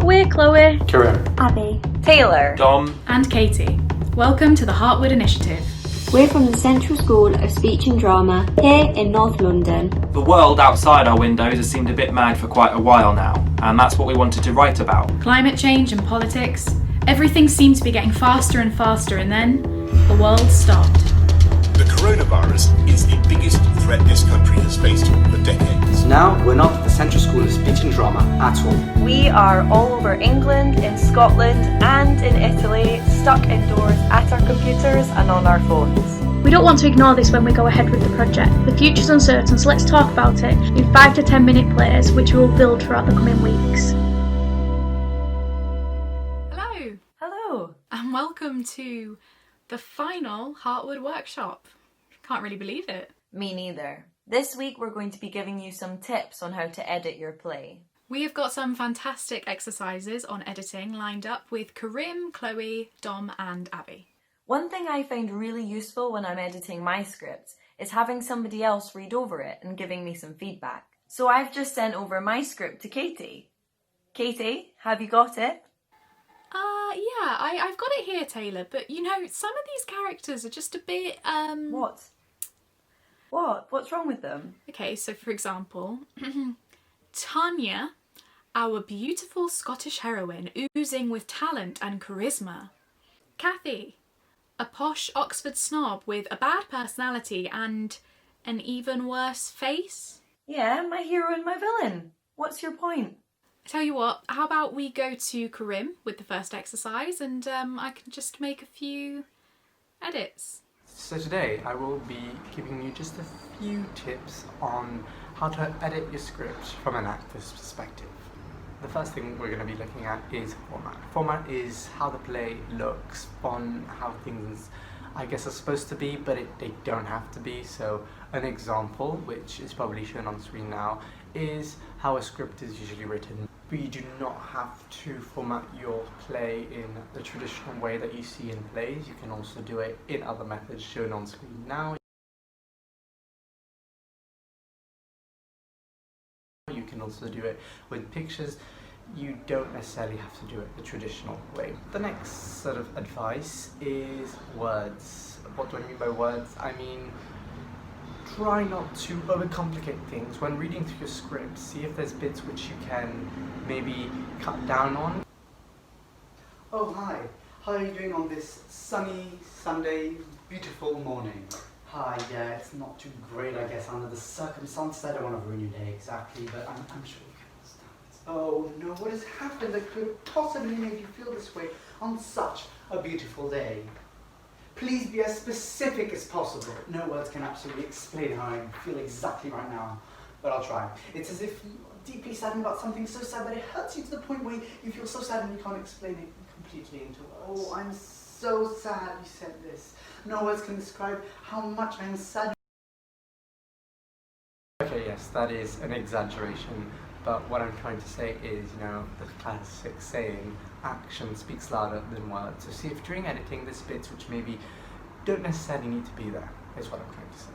We're Chloe, Karim, Abby, Taylor, Dom, and Katie. Welcome to the Heartwood Initiative. We're from the Central School of Speech and Drama here in North London. the world outside our windows has seemed a bit mad for quite a while now, and that's what we wanted to write about. Climate change and politics. Everything seemed to be getting faster and faster, and then the world stopped. The coronavirus is the biggest threat this country has faced for decades. Now we're not at the Central School of Speech and Drama at all. we are all over England, in Scotland and in Italy, stuck indoors at our computers and on our phones. We don't want to ignore this when we go ahead with the project. The future's uncertain, so let's talk about it in 5 to 10 minute plays, which we will build throughout the coming weeks. Hello, Hello. and welcome to the final Heartwood workshop. Can't really believe it. Me neither. This week we're going to be giving you some tips on how to edit your play. We have got some fantastic exercises on editing lined up with Karim, Chloe, Dom and Abby. One thing I find really useful when I'm editing my scripts is having somebody else read over it and giving me some feedback. So I've just sent over my script to Katie. Katie, have you got it? Yeah, I've got it here, Taylor, but you know, some of these characters are just a bit, What? What's wrong with them? Okay, so for example, Tanya, our beautiful Scottish heroine, oozing with talent and charisma. Kathy, a posh Oxford snob with a bad personality and an even worse face. Yeah, my hero and my villain. What's your point? I tell you what, how about we go to Karim with the first exercise and I can just make a few edits. So today I will be giving you just a few tips on how to edit your script from an actor's perspective. The first thing we're going to be looking at is format. Format is how the play looks on how things, I guess, are supposed to be, but they don't have to be. So an example, which is probably shown on screen now, is how a script is usually written. But you do not have to format your play in the traditional way that you see in plays. You can also do it in other methods shown on screen now. You can also do it with pictures. You don't necessarily have to do it the traditional way. The next sort of advice is words. What do I mean by words? I mean, try not to overcomplicate things. When reading through your script, see if there's bits which you can maybe cut down on. Oh, hi. How are you doing on this sunny, Sunday, beautiful morning? Hi, yeah, it's not too great, I guess, under the circumstances. I don't want to ruin your day exactly, but I'm sure you can understand this. Oh, no, what has happened that could have possibly made you feel this way on such a beautiful day? Please be as specific as possible. No words can absolutely explain how I feel exactly right now, but I'll try. It's as if you're deeply saddened about something so sad that it hurts you to the point where you feel so sad and you can't explain it completely into words. Oh, I'm so sad you said this. No words can describe how much I'm sad. Okay, yes, that is an exaggeration, but what I'm trying to say is, you know, the classic saying, action speaks louder than words. So see if during editing there's bits which maybe don't necessarily need to be there, is what I'm trying to say.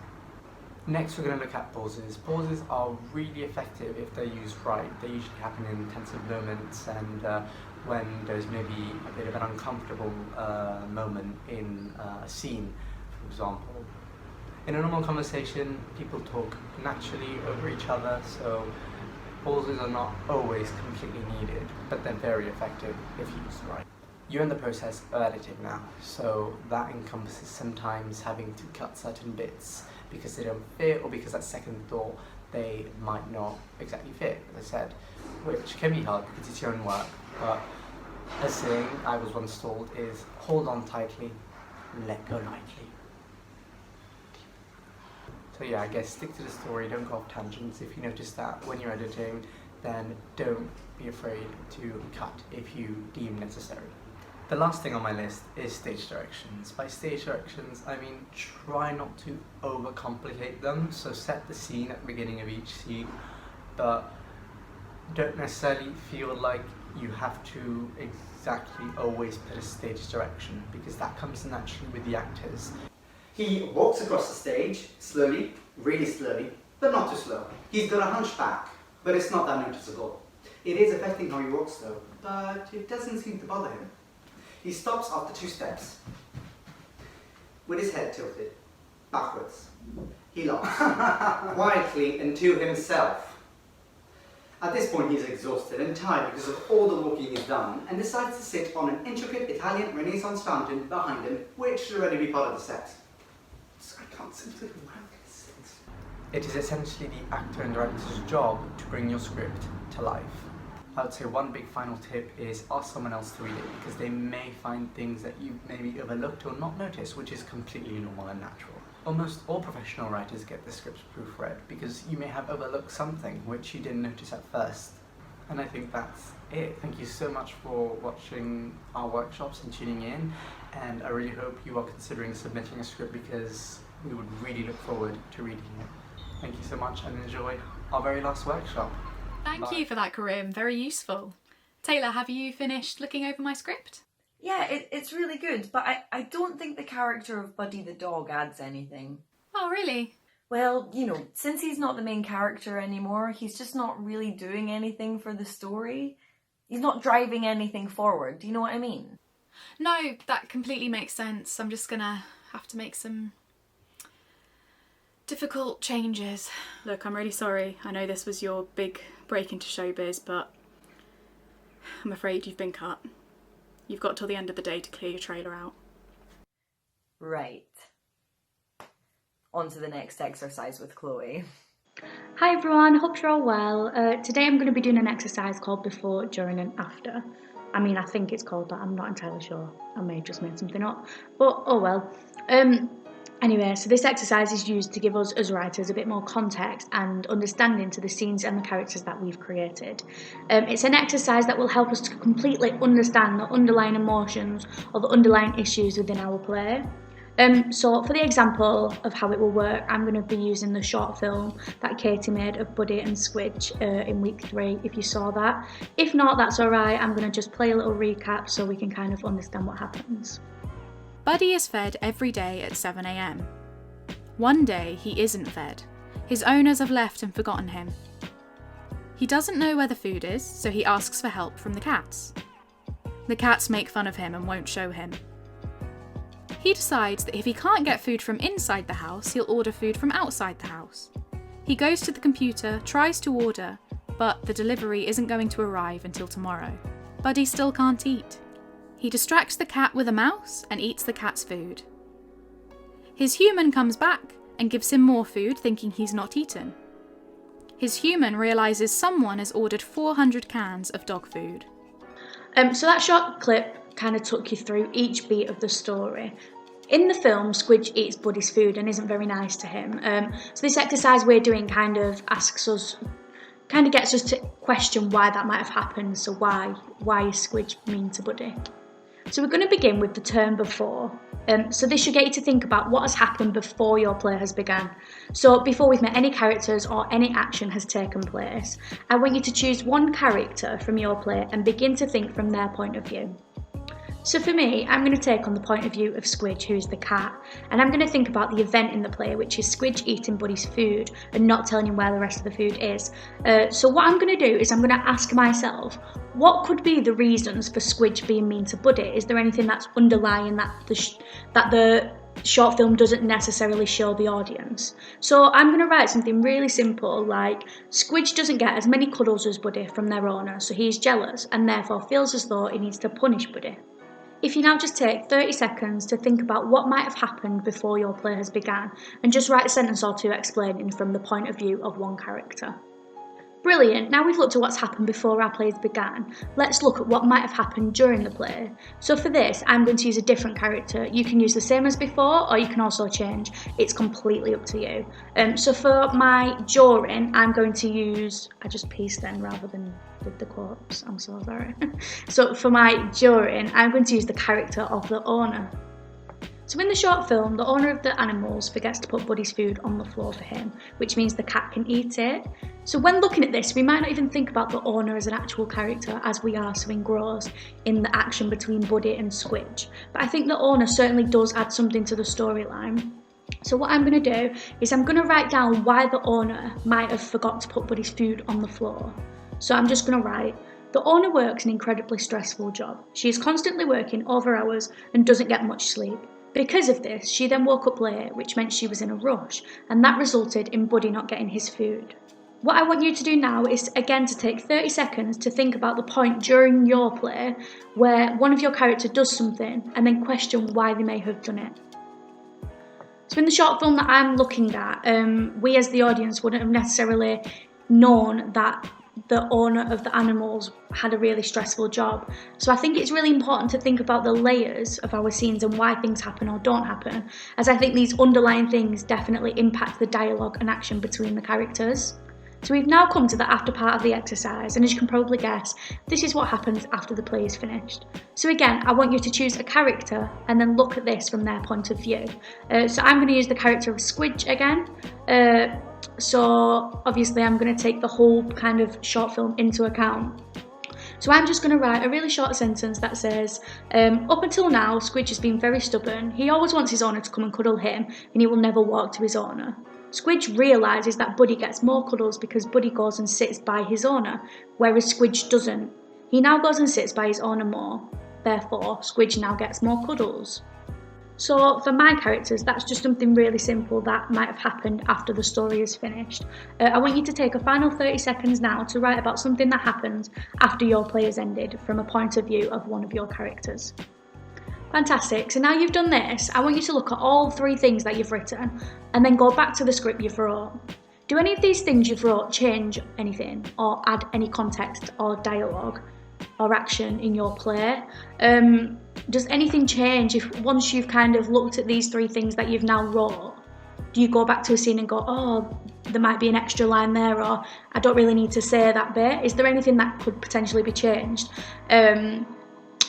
Next we're going to look at pauses. Pauses are really effective if they're used right. They usually happen in intensive moments and when there's maybe a bit of an uncomfortable moment in a scene, for example. In a normal conversation, people talk naturally over each other, so pauses are not always completely needed, but they're very effective if used right. You're in the process of editing now, so that encompasses sometimes having to cut certain bits because they don't fit or because at second thought they might not exactly fit, as I said, which can be hard because it's your own work, but a saying I was once told is hold on tightly, let go lightly. So yeah, I guess stick to the story, don't go off tangents. If you notice that when you're editing, then don't be afraid to cut if you deem necessary. The last thing on my list is stage directions. By stage directions, I mean try not to overcomplicate them. So set the scene at the beginning of each scene, but don't necessarily feel like you have to exactly always put a stage direction because that comes naturally with the actors. He walks across the stage, slowly, really slowly, but not too slow. He's got a hunchback, but it's not that noticeable. It is affecting how he walks though, but it doesn't seem to bother him. He stops after 2 steps, with his head tilted, backwards. He laughs, quietly and to himself. At this point he's exhausted and tired because of all the walking he's done, and decides to sit on an intricate Italian Renaissance fountain behind him, which should already be part of the set. I can't simply remember this. It is essentially the actor and director's job to bring your script to life. I would say one big final tip is ask someone else to read it, because they may find things that you maybe overlooked or not noticed, which is completely normal and natural. Almost all professional writers get the scripts proofread because you may have overlooked something which you didn't notice at first. And I think that's it. Thank you so much for watching our workshops and tuning in, and I really hope you are considering submitting a script, because we would really look forward to reading it. Thank you so much and enjoy our very last workshop. Thank you for that, Karim. Very useful. Taylor, have you finished looking over my script? Yeah, it's really good, but I don't think the character of Buddy the dog adds anything. Oh, really? Well, you know, since he's not the main character anymore, he's just not really doing anything for the story. He's not driving anything forward, do you know what I mean? No, that completely makes sense. I'm just gonna have to make some difficult changes. Look, I'm really sorry. I know this was your big break into showbiz, but I'm afraid you've been cut. You've got till the end of the day to clear your trailer out. Right. On to the next exercise with Chloe. Hi everyone, hope you're all well. Today I'm going to be doing an exercise called Before, During and After. I mean, I think it's called that, I'm not entirely sure. I may have just made something up, but oh well. Anyway, so this exercise is used to give us as writers a bit more context and understanding to the scenes and the characters that we've created. It's an exercise that will help us to completely understand the underlying emotions or the underlying issues within our play. So for the example of how it will work, I'm going to be using the short film that Katie made of Buddy and Squidge in week 3, if you saw that. If not, that's alright, I'm going to just play a little recap so we can kind of understand what happens. Buddy is fed every day at 7 AM. One day he isn't fed. His owners have left and forgotten him. He doesn't know where the food is, so he asks for help from the cats. The cats make fun of him and won't show him. He decides that if he can't get food from inside the house, he'll order food from outside the house. He goes to the computer, tries to order, but the delivery isn't going to arrive until tomorrow. Buddy still can't eat. He distracts the cat with a mouse and eats the cat's food. His human comes back and gives him more food, thinking he's not eaten. His human realises someone has ordered 400 cans of dog food. So that short clip kind of took you through each beat of the story. In the film, Squidge eats Buddy's food and isn't very nice to him. So this exercise we're doing kind of gets us to question why that might have happened. So why is Squidge mean to Buddy? So we're going to begin with the term before. So this should get you to think about what has happened before your play has begun. So before we've met any characters or any action has taken place, I want you to choose one character from your play and begin to think from their point of view. So for me, I'm going to take on the point of view of Squidge, who's the cat, and I'm going to think about the event in the play, which is Squidge eating Buddy's food and not telling him where the rest of the food is. So what I'm going to do is I'm going to ask myself, what could be the reasons for Squidge being mean to Buddy? Is there anything that's underlying that the short film doesn't necessarily show the audience? So I'm going to write something really simple like, Squidge doesn't get as many cuddles as Buddy from their owner, so he's jealous and therefore feels as though he needs to punish Buddy. If you now just take 30 seconds to think about what might have happened before your play has begun, and just write a sentence or two explaining from the point of view of one character. Brilliant, now we've looked at what's happened before our plays began, let's look at what might have happened during the play. So for this, I'm going to use a different character. You can use the same as before, or you can also change. It's completely up to you. So for my during, I'm going to use, I just pieced then rather than with the quotes, I'm so sorry. So for my during, I'm going to use the character of the owner. So in the short film, the owner of the animals forgets to put Buddy's food on the floor for him, which means the cat can eat it. So when looking at this, we might not even think about the owner as an actual character as we are so engrossed in the action between Buddy and Squidge. But I think the owner certainly does add something to the storyline. So what I'm going to do is I'm going to write down why the owner might have forgot to put Buddy's food on the floor. So I'm just going to write, The owner works an incredibly stressful job. She is constantly working over hours and doesn't get much sleep. Because of this, she then woke up late, which meant she was in a rush, and that resulted in Buddy not getting his food. What I want you to do now is again to take 30 seconds to think about the point during your play where one of your characters does something and then question why they may have done it. So in the short film that I'm looking at, we as the audience wouldn't have necessarily known that the owner of the animals had a really stressful job. So I think it's really important to think about the layers of our scenes and why things happen or don't happen, as I think these underlying things definitely impact the dialogue and action between the characters. So we've now come to the after part of the exercise, and as you can probably guess, this is what happens after the play is finished. So again, I want you to choose a character and then look at this from their point of view. So I'm going to use the character of Squidge again. So obviously I'm going to take the whole kind of short film into account. So I'm just going to write a really short sentence that says, up until now, Squidge has been very stubborn. He always wants his owner to come and cuddle him, and he will never walk to his owner. Squidge realises that Buddy gets more cuddles because Buddy goes and sits by his owner, whereas Squidge doesn't. He now goes and sits by his owner more. Therefore, Squidge now gets more cuddles. So for my characters, that's just something really simple that might have happened after the story is finished. I want you to take a final 30 seconds now to write about something that happened after your play has ended from a point of view of one of your characters. Fantastic, so now you've done this, I want you to look at all 3 things that you've written and then go back to the script you've wrote. Do any of these things you've wrote change anything or add any context or dialogue or action in your play? Does anything change if once you've kind of looked at these 3 things that you've now wrote? Do you go back to a scene and go, oh, there might be an extra line there, or I don't really need to say that bit? Is there anything that could potentially be changed?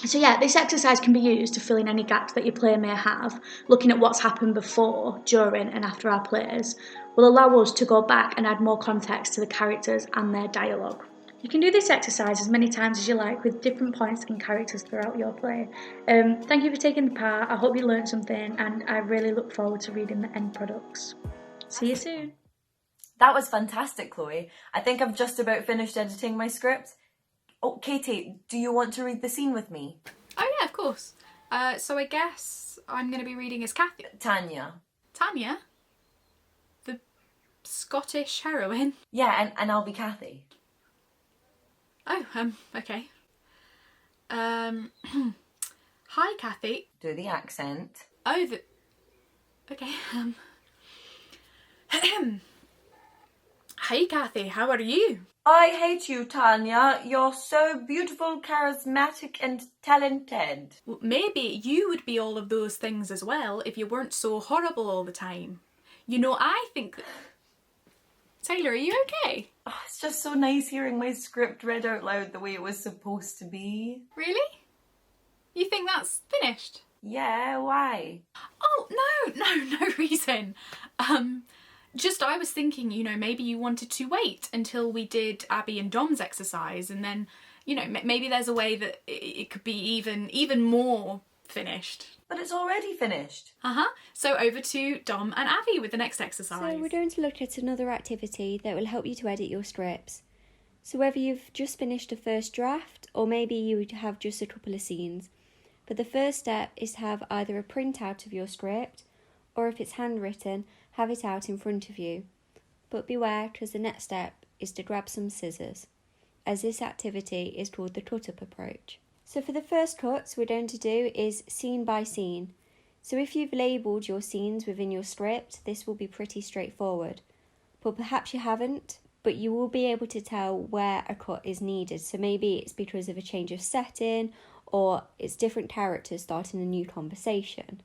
So yeah, this exercise can be used to fill in any gaps that your play may have. Looking at what's happened before, during and after our plays will allow us to go back and add more context to the characters and their dialogue. You can do this exercise as many times as you like with different points and characters throughout your play. Thank you for taking part. I hope you learned something, and I really look forward to reading the end products. See you soon. That was fantastic, Chloe. I think I've just about finished editing my script. Oh, Katie, do you want to read the scene with me? Oh yeah, of course. So I guess I'm going to be reading as Kathy. Tanya. Tanya? The Scottish heroine? Yeah, and I'll be Kathy. Oh, okay. Hi, Kathy. Do the accent. Oh, okay, Hi, Kathy, how are you? I hate you, Tanya. You're so beautiful, charismatic, and talented. Well, maybe you would be all of those things as well if you weren't so horrible all the time. You know, I think that... Taylor, are you okay? Oh, it's just so nice hearing my script read out loud the way it was supposed to be. Really? You think that's finished? Yeah, why? Oh, no reason. Just I was thinking, you know, maybe you wanted to wait until we did Abby and Dom's exercise, and then, you know, maybe there's a way that it could be even more finished. But it's already finished. So over to Dom and Abby with the next exercise. So we're going to look at another activity that will help you to edit your scripts. So whether you've just finished a first draft, or maybe you have just a couple of scenes. But the first step is to have either a printout of your script, or if it's handwritten, have it out in front of you. But beware, because the next step is to grab some scissors, as this activity is called the cut-up approach. So for the first cuts we're going to do is scene by scene. So if you've labelled your scenes within your script, this will be pretty straightforward. But perhaps you haven't, but you will be able to tell where a cut is needed. So maybe it's because of a change of setting, or it's different characters starting a new conversation.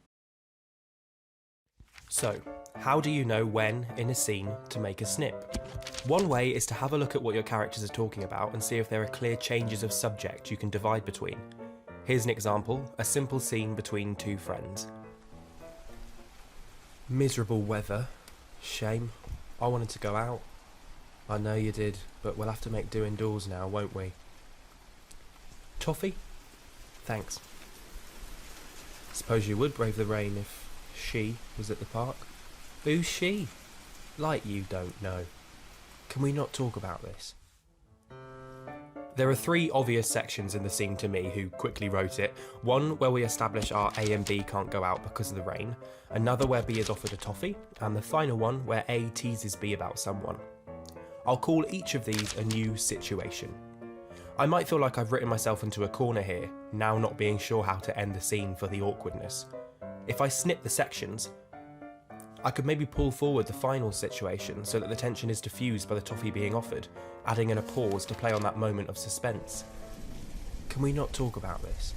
So, how do you know when, in a scene, to make a snip? One way is to have a look at what your characters are talking about and see if there are clear changes of subject you can divide between. Here's an example, a simple scene between 2 friends. Miserable weather. Shame. I wanted to go out. I know you did, but we'll have to make do indoors now, won't we? Toffee? Thanks. Suppose you would brave the rain if she was at the park. Who's she? Like you don't know. Can we not talk about this? There are three obvious sections in the scene to me who quickly wrote it. One where we establish our A and B can't go out because of the rain, another where B is offered a toffee, and the final one where A teases B about someone. I'll call each of these a new situation. I might feel like I've written myself into a corner here, now not being sure how to end the scene for the awkwardness. If I snip the sections, I could maybe pull forward the final situation so that the tension is diffused by the toffee being offered, adding in a pause to play on that moment of suspense. Can we not talk about this?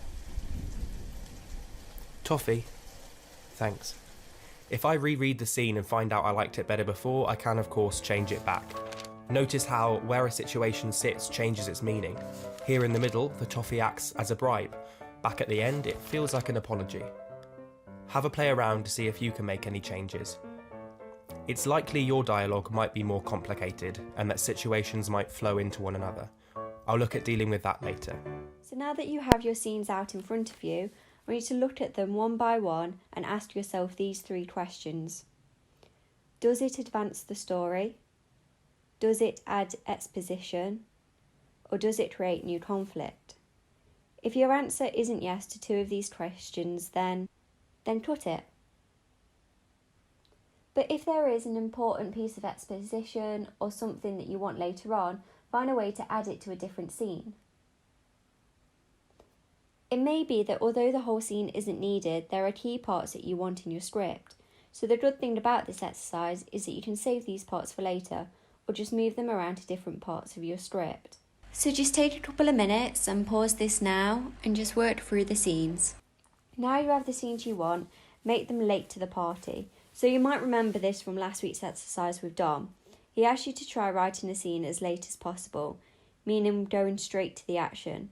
Toffee? Thanks. If I reread the scene and find out I liked it better before, I can of course change it back. Notice how where a situation sits changes its meaning. Here in the middle, the toffee acts as a bribe. Back at the end, it feels like an apology. Have a play around to see if you can make any changes. It's likely your dialogue might be more complicated and that situations might flow into one another. I'll look at dealing with that later. So now that you have your scenes out in front of you, I want you to look at them one by one and ask yourself these three questions. Does it advance the story? Does it add exposition? Or does it create new conflict? If your answer isn't yes to two of these questions, then cut it. But if there is an important piece of exposition or something that you want later on, find a way to add it to a different scene. It may be that although the whole scene isn't needed, there are key parts that you want in your script. So the good thing about this exercise is that you can save these parts for later, or just move them around to different parts of your script. So just take a couple of minutes and pause this now and just work through the scenes. Now you have the scenes you want, make them late to the party. So you might remember this from last week's exercise with Dom. He asked you to try writing a scene as late as possible, meaning going straight to the action.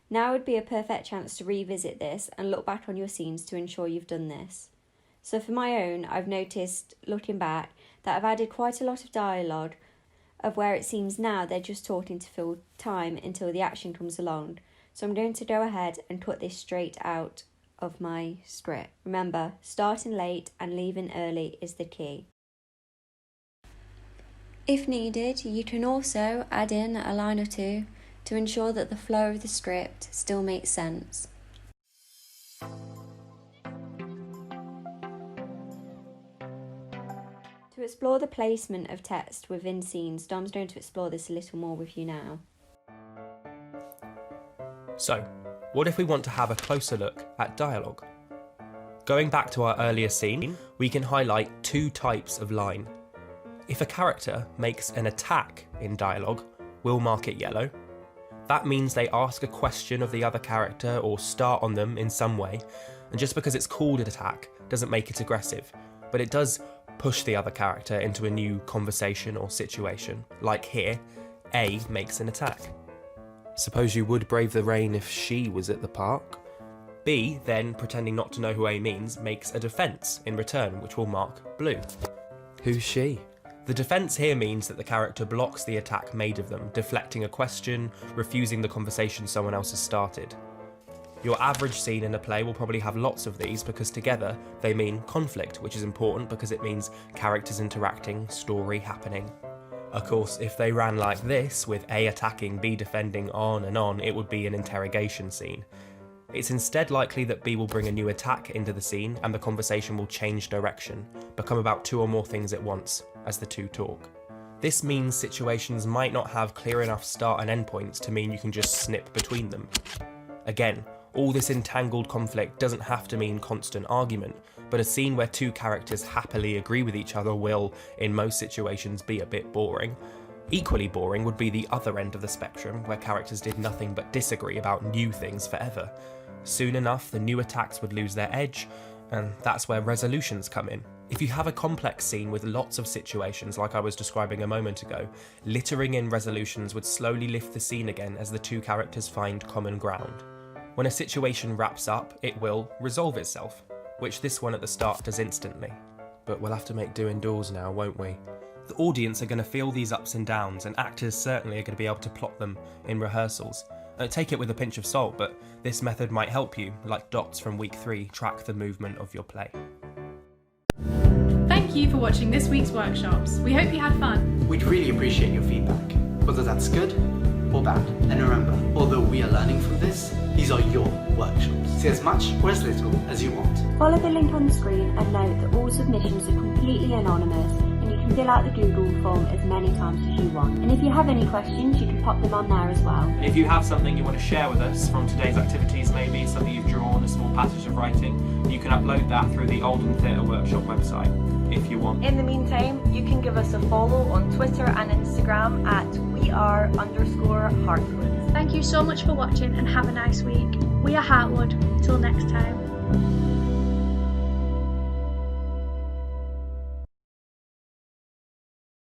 Now would be a perfect chance to revisit this and look back on your scenes to ensure you've done this. So for my own, I've noticed, looking back, that I've added quite a lot of dialogue of where it seems now they're just talking to fill time until the action comes along. So I'm going to go ahead and cut this straight out of my script. Remember, starting late and leaving early is the key. If needed, you can also add in a line or two to ensure that the flow of the script still makes sense. To explore the placement of text within scenes, Dom's going to explore this a little more with you now. So, what if we want to have a closer look at dialogue? Going back to our earlier scene, we can highlight two types of line. If a character makes an attack in dialogue, we'll mark it yellow. That means they ask a question of the other character or start on them in some way, and just because it's called an attack doesn't make it aggressive, but it does push the other character into a new conversation or situation. Like here, A makes an attack. Suppose you would brave the rain if she was at the park. B, then, pretending not to know who A means, makes a defence in return, which will mark blue. Who's she? The defence here means that the character blocks the attack made of them, deflecting a question, refusing the conversation someone else has started. Your average scene in a play will probably have lots of these because together they mean conflict, which is important because it means characters interacting, story happening. Of course, if they ran like this, with A attacking, B defending, on, it would be an interrogation scene. It's instead likely that B will bring a new attack into the scene and the conversation will change direction, become about two or more things at once, as the two talk. This means situations might not have clear enough start and end points to mean you can just snip between them. Again, all this entangled conflict doesn't have to mean constant argument, but a scene where two characters happily agree with each other will, in most situations, be a bit boring. Equally boring would be the other end of the spectrum, where characters did nothing but disagree about new things forever. Soon enough, the new attacks would lose their edge, and that's where resolutions come in. If you have a complex scene with lots of situations like I was describing a moment ago, littering in resolutions would slowly lift the scene again as the two characters find common ground. When a situation wraps up, it will resolve itself, which this one at the start does instantly. But we'll have to make do indoors now, won't we? The audience are going to feel these ups and downs, and actors certainly are going to be able to plot them in rehearsals. Take it with a pinch of salt, but this method might help you, like dots from week 3, track the movement of your play. Thank you for watching this week's workshops. We hope you had fun. We'd really appreciate your feedback, whether that's good or bad. And remember, although we are learning from this, these are your workshops. Say as much or as little as you want. Follow the link on the screen and note that all submissions are completely anonymous and you can fill out the Google form as many times as you want. And if you have any questions, you can pop them on there as well. And if you have something you want to share with us from today's activities, maybe something you've drawn, a small passage of writing, you can upload that through the Oldham Theatre Workshop website if you want. In the meantime, you can give us a follow on Twitter and Instagram at weare_Heartwood. Thank you so much for watching and have a nice week. We are Heartwood. Till next time.